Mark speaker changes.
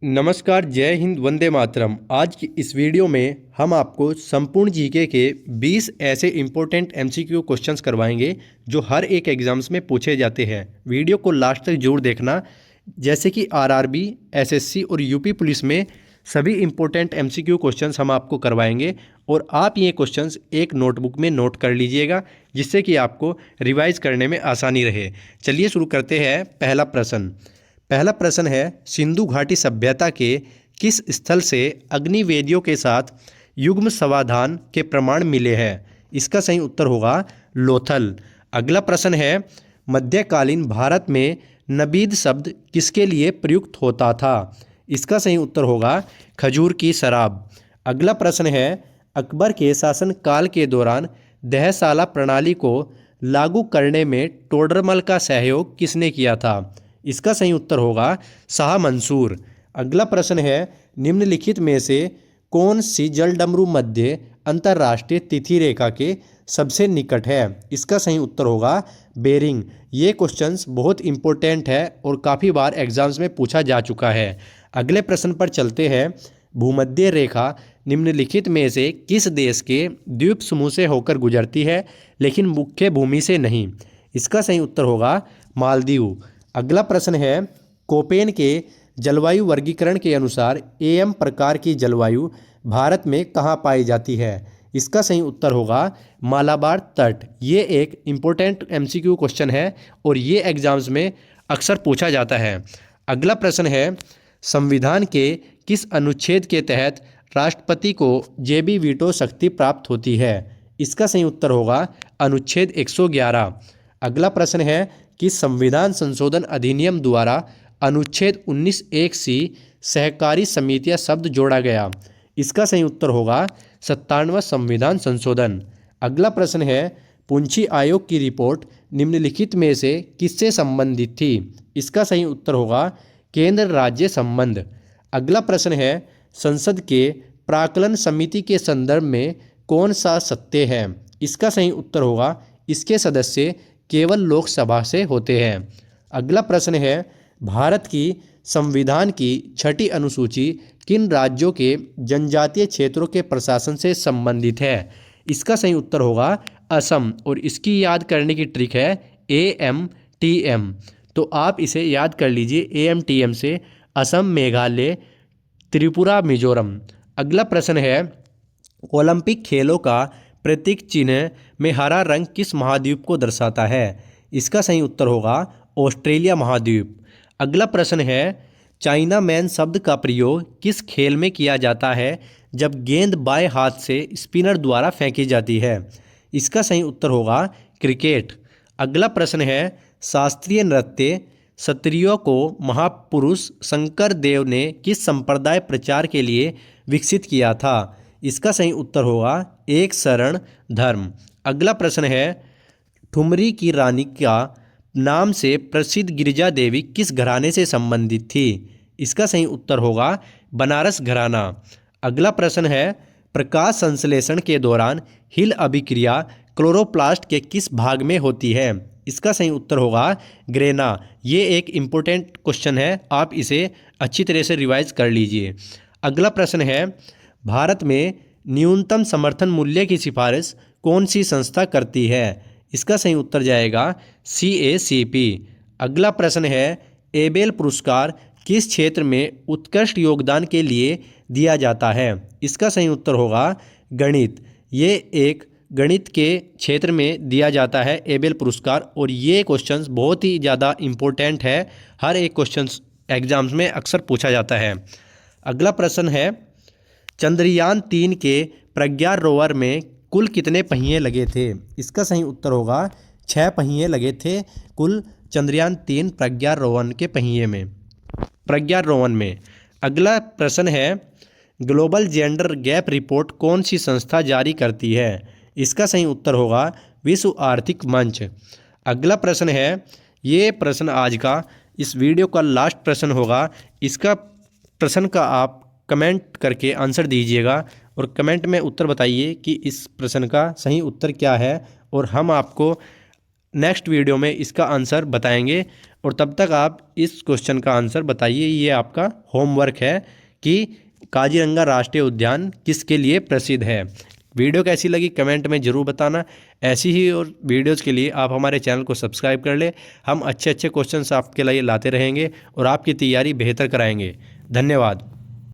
Speaker 1: नमस्कार, जय हिंद, वंदे मातरम। आज की इस वीडियो में हम आपको संपूर्ण जीके के 20 ऐसे इम्पोर्टेंट एमसीक्यू क्वेश्चंस करवाएंगे जो हर एक एग्जाम्स में पूछे जाते हैं। वीडियो को लास्ट तक जरूर देखना। जैसे कि आरआरबी, एसएससी और यूपी पुलिस में सभी इम्पोर्टेंट एमसीक्यू क्वेश्चंस हम आपको करवाएंगे और आप ये क्वेश्चंस एक नोटबुक में नोट कर लीजिएगा, जिससे कि आपको रिवाइज करने में आसानी रहे। चलिए शुरू करते हैं। पहला प्रश्न है, सिंधु घाटी सभ्यता के किस स्थल से अग्निवेदियों के साथ युग्म समाधान के प्रमाण मिले हैं? इसका सही उत्तर होगा लोथल। अगला प्रश्न है, मध्यकालीन भारत में नबीद शब्द किसके लिए प्रयुक्त होता था? इसका सही उत्तर होगा खजूर की शराब। अगला प्रश्न है, अकबर के शासनकाल के दौरान दहशाला प्रणाली को लागू करने में टोडरमल का सहयोग किसने किया था? इसका सही उत्तर होगा शाह मंसूर। अगला प्रश्न है, निम्नलिखित में से कौन सी जलडमरू मध्य अंतर्राष्ट्रीय तिथि रेखा के सबसे निकट है? इसका सही उत्तर होगा बेरिंग। ये क्वेश्चंस बहुत इंपॉर्टेंट है और काफ़ी बार एग्जाम्स में पूछा जा चुका है। अगले प्रश्न पर चलते हैं। भूमध्य रेखा निम्नलिखित में से किस देश के द्वीप समूह से होकर गुजरती है, लेकिन मुख्य भूमि से नहीं? इसका सही उत्तर होगा मालदीव। अगला प्रश्न है, कोपेन के जलवायु वर्गीकरण के अनुसार एम प्रकार की जलवायु भारत में कहाँ पाई जाती है? इसका सही उत्तर होगा मालाबार तट। ये एक इम्पोर्टेंट एमसीक्यू क्वेश्चन है और ये एग्जाम्स में अक्सर पूछा जाता है। अगला प्रश्न है, संविधान के किस अनुच्छेद के तहत राष्ट्रपति को जेबी वीटो शक्ति प्राप्त होती है? इसका सही उत्तर होगा अनुच्छेद 111। अगला प्रश्न है कि संविधान संशोधन अधिनियम द्वारा अनुच्छेद 19(1)(c) सहकारी समितियां शब्द जोड़ा गया। इसका सही उत्तर होगा 97वां संविधान संशोधन। अगला प्रश्न है, पुंछी आयोग की रिपोर्ट निम्नलिखित में से किससे संबंधित थी? इसका सही उत्तर होगा केंद्र राज्य संबंध। अगला प्रश्न है, संसद के प्राक्कलन समिति के संदर्भ में कौन सा सत्य है? इसका सही उत्तर होगा इसके सदस्य केवल लोकसभा से होते हैं। अगला प्रश्न है, भारत की संविधान की 6ठी अनुसूची किन राज्यों के जनजातीय क्षेत्रों के प्रशासन से संबंधित है? इसका सही उत्तर होगा असम। और इसकी याद करने की ट्रिक है AMTM। तो आप इसे याद कर लीजिए AMTM से असम, मेघालय, त्रिपुरा, मिजोरम। अगला प्रश्न है, ओलंपिक खेलों का प्रतीक चिन्ह में हरा रंग किस महाद्वीप को दर्शाता है? इसका सही उत्तर होगा ऑस्ट्रेलिया महाद्वीप। अगला प्रश्न है, चाइना मैन शब्द का प्रयोग किस खेल में किया जाता है जब गेंद बाएं हाथ से स्पिनर द्वारा फेंकी जाती है? इसका सही उत्तर होगा क्रिकेट। अगला प्रश्न है, शास्त्रीय नृत्य सत्रियों को महापुरुष शंकर देव ने किस संप्रदाय प्रचार के लिए विकसित किया था? इसका सही उत्तर होगा एक शरण धर्म। अगला प्रश्न है, ठुमरी की रानी का नाम से प्रसिद्ध गिरिजा देवी किस घराने से संबंधित थी? इसका सही उत्तर होगा बनारस घराना। अगला प्रश्न है, प्रकाश संश्लेषण के दौरान हिल अभिक्रिया क्लोरोप्लास्ट के किस भाग में होती है? इसका सही उत्तर होगा ग्रेना। ये एक इम्पोर्टेंट क्वेश्चन है, आप इसे अच्छी तरह से रिवाइज कर लीजिए। अगला प्रश्न है, भारत में न्यूनतम समर्थन मूल्य की सिफारिश कौन सी संस्था करती है? इसका सही उत्तर जाएगा CACP। अगला प्रश्न है, एबेल पुरस्कार किस क्षेत्र में उत्कृष्ट योगदान के लिए दिया जाता है? इसका सही उत्तर होगा गणित। ये एक गणित के क्षेत्र में दिया जाता है एबेल पुरस्कार, और ये क्वेश्चंस बहुत ही ज़्यादा इम्पोर्टेंट है। हर एक क्वेश्चंस एग्जाम्स में अक्सर पूछा जाता है। अगला प्रश्न है, चंद्रयान 3 के प्रज्ञान रोवर में कुल कितने पहिए लगे थे? इसका सही उत्तर होगा 6 पहिए लगे थे कुल चंद्रयान 3 प्रज्ञान रोवन में। अगला प्रश्न है, ग्लोबल जेंडर गैप रिपोर्ट कौन सी संस्था जारी करती है? इसका सही उत्तर होगा विश्व आर्थिक मंच। अगला प्रश्न है, ये प्रश्न आज का इस वीडियो का लास्ट प्रश्न होगा। इसका प्रश्न का आप कमेंट करके आंसर दीजिएगा और कमेंट में उत्तर बताइए कि इस प्रश्न का सही उत्तर क्या है, और हम आपको नेक्स्ट वीडियो में इसका आंसर बताएंगे। और तब तक आप इस क्वेश्चन का आंसर बताइए। ये आपका होमवर्क है कि काजीरंगा राष्ट्रीय उद्यान किसके लिए प्रसिद्ध है। वीडियो कैसी लगी कमेंट में ज़रूर बताना। ऐसी ही और वीडियोज़ के लिए आप हमारे चैनल को सब्सक्राइब कर ले। हम अच्छे अच्छे क्वेश्चंस आपके लिए लाते रहेंगे और आपकी तैयारी बेहतर कराएंगे। धन्यवाद।